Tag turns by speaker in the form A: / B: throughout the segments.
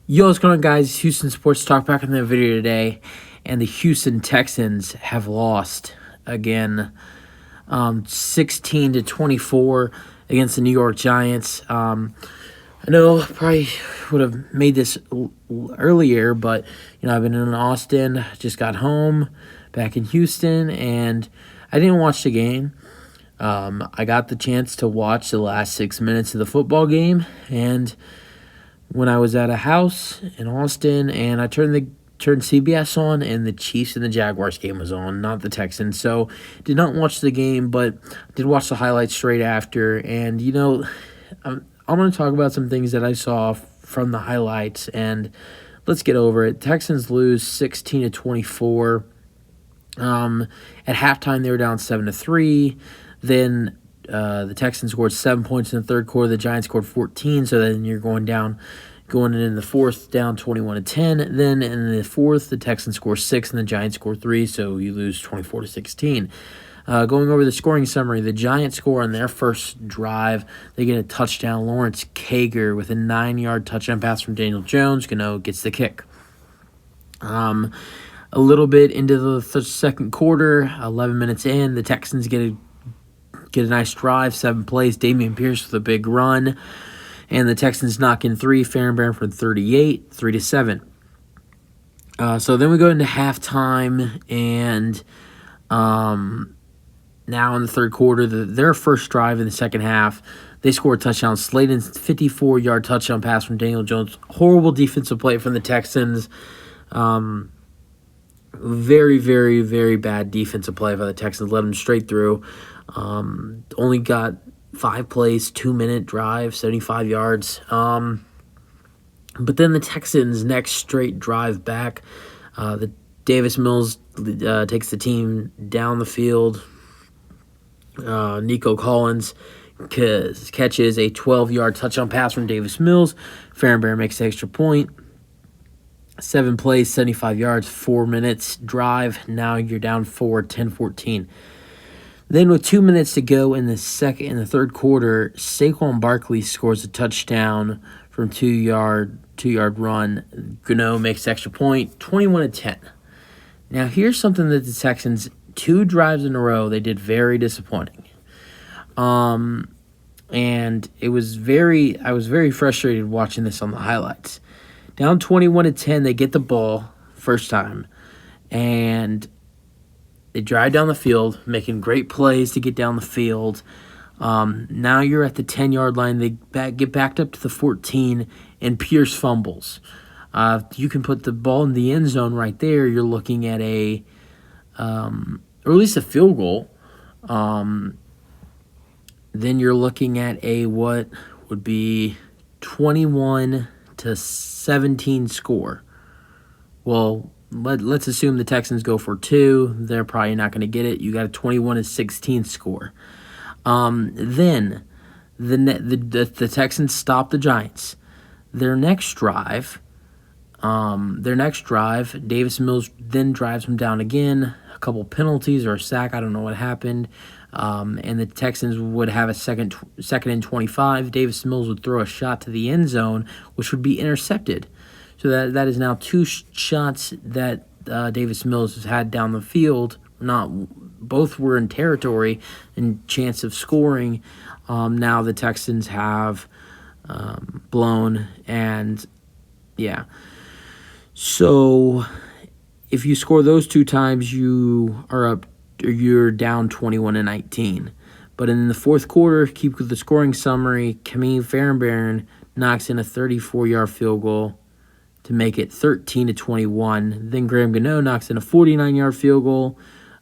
A: Yo, what's going on, guys? Houston Sports Talk back in the video today, and the Houston Texans have lost again, 16-24 against the New York Giants. I know I probably would have made this earlier, but I've been in Austin, just got home, back in Houston, and I didn't watch the game. I got the chance to watch the last 6 minutes of the football game, and when I was at a house in Austin, and I turned CBS on, and the Chiefs and the Jaguars game was on, not the Texans. So did not watch the game, but did watch the highlights straight after. And I'm going to talk about some things that I saw from the highlights, and let's get over it. Texans lose 16-24. At halftime, they were down 7-3. Then the Texans scored 7 points in the third quarter. The Giants scored 14. So then you're going in the fourth, down 21-10. Then in the fourth, the Texans score 6 and the Giants score 3. So you lose 24-16. Going over the scoring summary, the Giants score on their first drive. They get a touchdown. Lawrence Kager with a 9-yard touchdown pass from Daniel Jones. Gano gets the kick. A little bit into the second quarter, 11 minutes in, the Texans get a nice drive, 7 plays. Dameon Pierce with a big run, and the Texans knock in 3. Farrenbarren for 38, 3-7. So then we go into halftime, and now in the third quarter, their first drive in the second half, they score a touchdown. Slayton's 54-yard touchdown pass from Daniel Jones. Horrible defensive play from the Texans. Very, very, very bad defensive play by the Texans. Let them straight through. Only got 5 plays, 2-minute drive, 75 yards. But then the Texans' next straight drive back, the Davis Mills takes the team down the field. Nico Collins catches a 12-yard touchdown pass from Davis Mills. Farrenbarren makes the extra point. 7 plays, 75 yards, 4 minutes drive. Now you're down 4, 10-14. Then with 2 minutes to go in the third quarter, Saquon Barkley scores a touchdown from 2-yard run. Gano makes the extra point, 21-10. Now here's something that the Texans, 2 drives in a row, they did very disappointing. And I was very frustrated watching this on the highlights. Down 21-10, they get the ball first time, and they drive down the field, making great plays to get down the field. Now you're at the 10-yard line. They get backed up to the 14, and Pierce fumbles. You can put the ball in the end zone right there. You're looking at or at least a field goal. Then you're looking at what would be 21-17 score. Well, let's assume the Texans go for 2. They're probably not going to get it. You got a 21-16 score. Then the Texans stop the Giants. Their next drive, Davis Mills then drives them down again. A couple penalties or a sack. I don't know what happened. And the Texans would have a second and 25. Davis Mills would throw a shot to the end zone, which would be intercepted. So that is now 2 shots that Davis Mills has had down the field. Both were in territory and chance of scoring. Now the Texans have blown, and yeah. So if you score those 2 times, you are up. You're down 21-19. But in the fourth quarter, keep with the scoring summary, Kameen Farrenbarren knocks in a 34-yard field goal to make it 13-21. Then Graham Gano knocks in a 49-yard field goal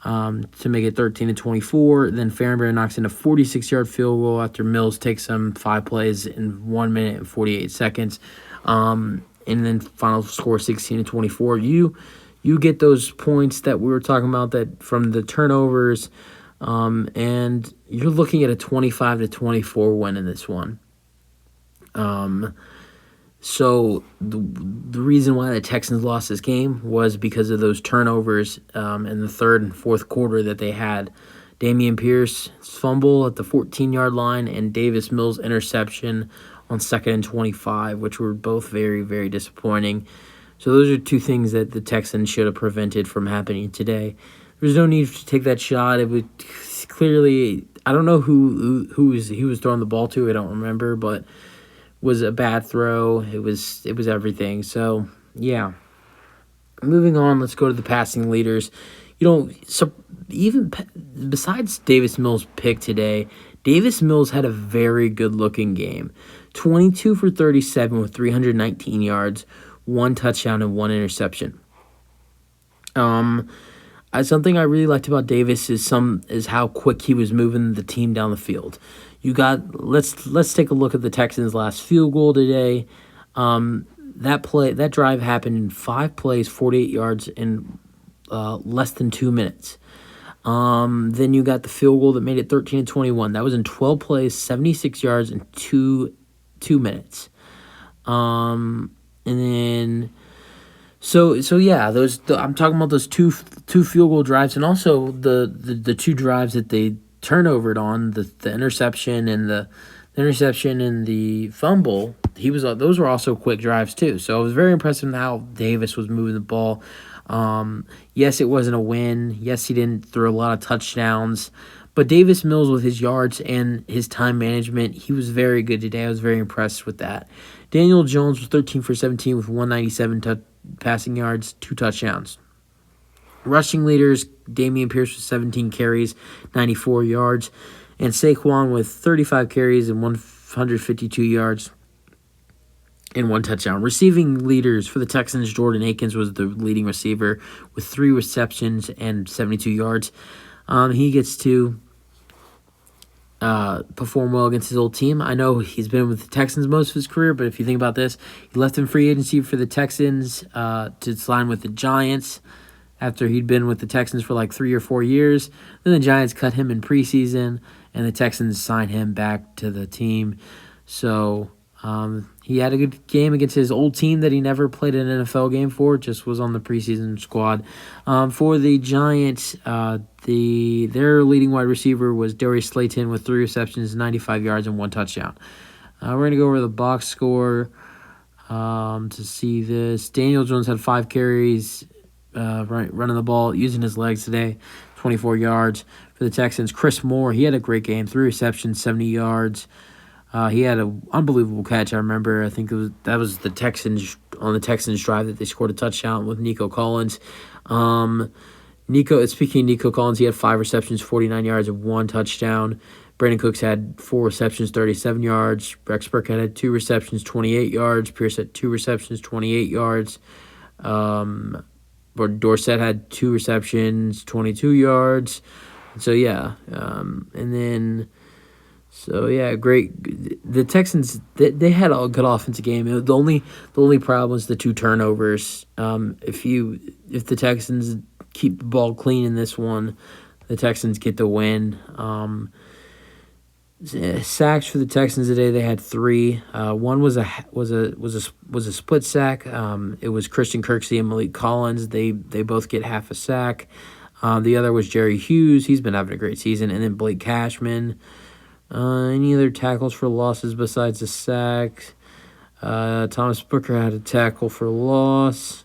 A: to make it 13-24. Then Farrenbarren knocks in a 46-yard field goal after Mills takes some 5 plays in 1 minute and 48 seconds. And then final score 16-24. You get those points that we were talking about that from the turnovers, and you're looking at a 25-24 win in this one. So the reason why the Texans lost this game was because of those turnovers in the third and fourth quarter that they had. Dameon Pierce fumble at the 14-yard line and Davis Mills interception on 2nd and 25, which were both very, very disappointing. So those are two things that the Texans should have prevented from happening today. There's no need to take that shot. It would clearly, I don't know who he was throwing the ball to. I don't remember, but was a bad throw. It was everything. So yeah. Moving on, let's go to the passing leaders. So even besides Davis Mills' pick today, Davis Mills had a very good-looking game. 22 for 37 with 319 yards, 1 touchdown and 1 interception. Something I really liked about Davis is how quick he was moving the team down the field. Let's take a look at the Texans' last field goal today. That drive happened in 5 plays, 48 yards in less than 2 minutes. Then you got the field goal that made it 13-21. That was in 12 plays, 76 yards in 2 minutes. And then so yeah, I'm talking about those two field goal drives, and also the 2 drives that they turnovered on, the interception and the fumble. Those were also quick drives too. So it was very impressive how Davis was moving the ball. Yes, it wasn't a win. Yes, he didn't throw a lot of touchdowns. But Davis Mills, with his yards and his time management, he was very good today. I was very impressed with that. Daniel Jones was 13 for 17 with 197 passing yards, 2 touchdowns. Rushing leaders, Dameon Pierce with 17 carries, 94 yards. And Saquon with 35 carries and 152 yards and 1 touchdown. Receiving leaders for the Texans, Jordan Akins was the leading receiver with 3 receptions and 72 yards. He gets to perform well against his old team. I know he's been with the Texans most of his career, but if you think about this, he left in free agency for the Texans to sign with the Giants after he'd been with the Texans for like 3 or 4 years. Then the Giants cut him in preseason, and the Texans signed him back to the team. So he had a good game against his old team that he never played an NFL game for, just was on the preseason squad. For the Giants, their leading wide receiver was Darius Slayton with 3 receptions, 95 yards, and 1 touchdown. We're going to go over the box score to see this. Daniel Jones had 5 carries, running the ball, using his legs today, 24 yards. For the Texans, Chris Moore, he had a great game, 3 receptions, 70 yards. He had an unbelievable catch. I remember. I think that was the Texans on the Texans drive that they scored a touchdown with Nico Collins. Speaking of Nico Collins, he had 5 receptions, 49 yards, and 1 touchdown. Brandon Cooks had 4 receptions, 37 yards. Rex Burkhead had 2 receptions, 28 yards. Pierce had 2 receptions, 28 yards. Dorsett had 2 receptions, 22 yards. So yeah, great. The Texans, they had a good offensive game. The only problem was the 2 turnovers. If the Texans keep the ball clean in this one, the Texans get the win. Sacks for the Texans today, they had 3. One was a split sack. It was Christian Kirksey and Malik Collins. They both get half a sack. The other was Jerry Hughes. He's been having a great season, and then Blake Cashman. Any other tackles for losses besides the sack? Thomas Booker had a tackle for loss.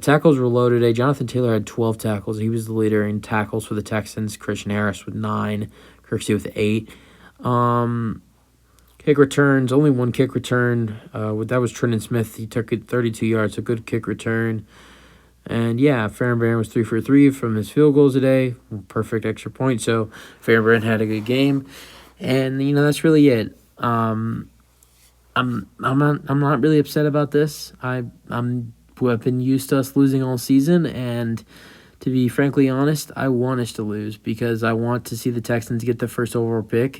A: Tackles were low today. Jonathan Taylor had 12 tackles. He was the leader in tackles for the Texans. Christian Harris with 9. Kirksey with 8. Kick returns, only 1 kick return. That was Trenton Smith. He took it 32 yards, a good kick return. And yeah, Farrenbrand was 3 for 3 from his field goals today. Perfect extra point. So Farrenbrand had a good game. And that's really it. I'm not really upset about this. I've been used to us losing all season, and to be frankly honest, I want us to lose because I want to see the Texans get the first overall pick.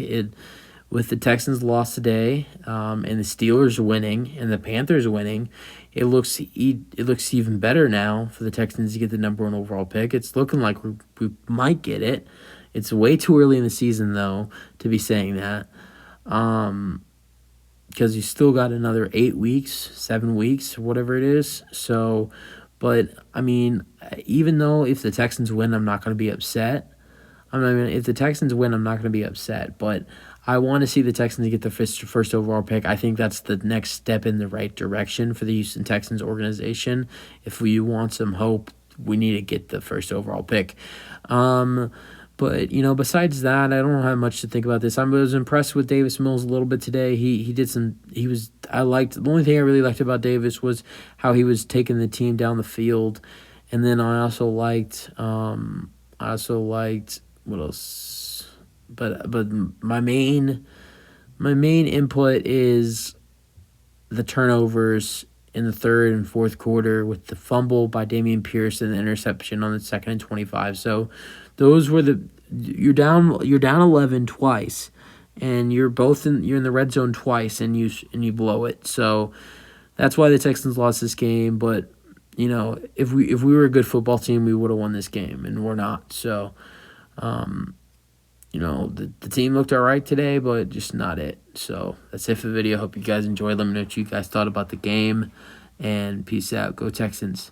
A: With the Texans lost today, and the Steelers winning and the Panthers winning, it looks even better now for the Texans to get the number 1 overall pick. It's looking like we might get it. It's way too early in the season, though, to be saying that. Because you still got another 8 weeks, 7 weeks, whatever it is. So, but, I mean, even though if the Texans win, I'm not going to be upset. If the Texans win, I'm not going to be upset. But I want to see the Texans get the first overall pick. I think that's the next step in the right direction for the Houston Texans organization. If we want some hope, we need to get the first overall pick. But, besides that, I don't have much to think about this. I was impressed with Davis Mills a little bit today. The only thing I really liked about Davis was how he was taking the team down the field. And then I also liked, what else? But my main input is the turnovers in the third and fourth quarter with the fumble by Dameon Pierce and the interception on the 2nd and 25. So those were you're down 11 twice, and you're in the red zone twice, and you blow it. So that's why the Texans lost this game. But if we were a good football team, we would have won this game, and we're not. So the team looked all right today, but just not it. So that's it for the video. Hope you guys enjoyed. Let me know what you guys thought about the game, and peace out. Go Texans.